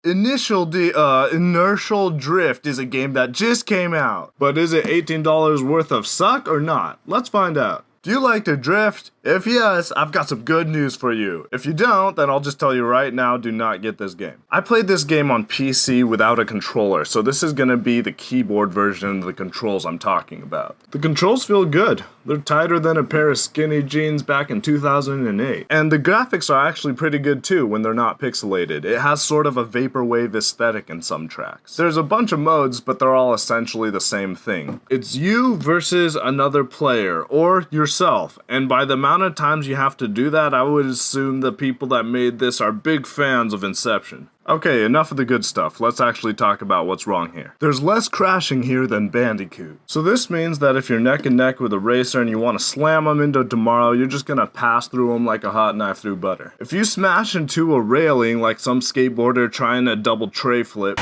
Inertial Drift is a game that just came out. But is it $18 worth of suck or not? Let's find out. Do you like to drift? If yes, I've got some good news for you. If you don't, then I'll just tell you right now, do not get this game. I played this game on PC without a controller, so this is gonna be the keyboard version of the controls I'm talking about. The controls feel good. They're tighter than a pair of skinny jeans back in 2008. And the graphics are actually pretty good too when they're not pixelated. It has sort of a vaporwave aesthetic in some tracks. There's a bunch of modes, but they're all essentially the same thing. It's you versus another player, or yourself, and by the amount of times you have to do that, I would assume the people that made this are big fans of Inception. Okay, enough of the good stuff. Let's actually talk about what's wrong here. There's less crashing here than Bandicoot. So this means that if you're neck and neck with a racer and you want to slam them into tomorrow, you're just gonna pass through them like a hot knife through butter. If you smash into a railing like some skateboarder trying a double tray flip,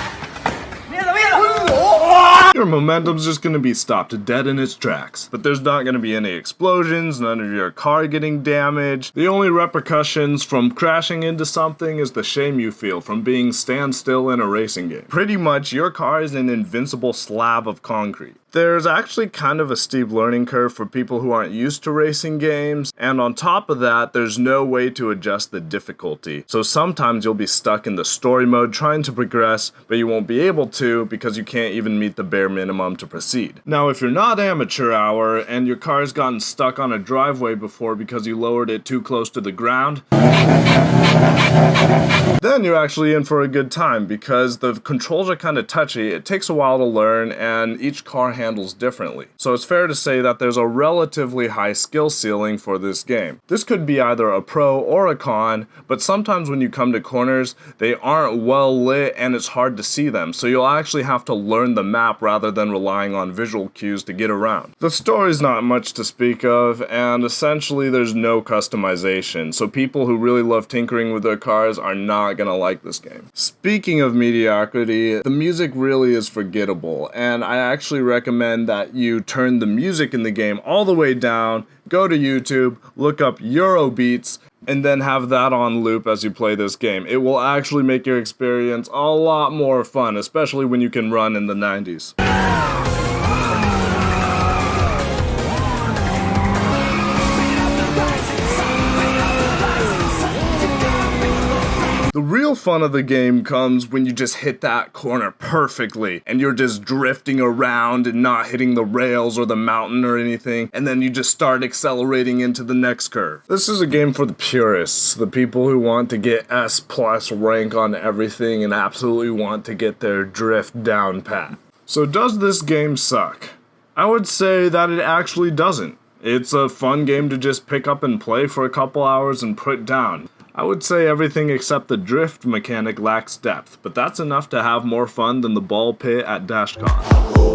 your momentum's just gonna be stopped dead in its tracks. But there's not gonna be any explosions, none of your car getting damaged. The only repercussions from crashing into something is the shame you feel from being standstill in a racing game. Pretty much, your car is an invincible slab of concrete. There's actually kind of a steep learning curve for people who aren't used to racing games, and on top of that, there's no way to adjust the difficulty. So sometimes you'll be stuck in the story mode trying to progress, but you won't be able to because you can't even meet the bare minimum to proceed. Now, if you're not amateur hour and your car's gotten stuck on a driveway before because you lowered it too close to the ground, then you're actually in for a good time because the controls are kind of touchy. It takes a while to learn and each car handles differently. So it's fair to say that there's a relatively high skill ceiling for this game. This could be either a pro or a con, but sometimes when you come to corners, they aren't well lit and it's hard to see them. So you'll actually have to learn the map rather than relying on visual cues to get around. The story's not much to speak of, and essentially there's no customization. So people who really love tinkering with their cars are not gonna like this game. Speaking of mediocrity, the music really is forgettable, and I actually recommend that you turn the music in the game all the way down, go to YouTube, look up Eurobeats, and then have that on loop as you play this game. It will actually make your experience a lot more fun, especially when you can run in the 90s. The real fun of the game comes when you just hit that corner perfectly and you're just drifting around and not hitting the rails or the mountain or anything, and then you just start accelerating into the next curve. This is a game for the purists, the people who want to get S+ rank on everything and absolutely want to get their drift down pat. So does this game suck? I would say that it actually doesn't. It's a fun game to just pick up and play for a couple hours and put down. I would say everything except the drift mechanic lacks depth, but that's enough to have more fun than the ball pit at DashCon.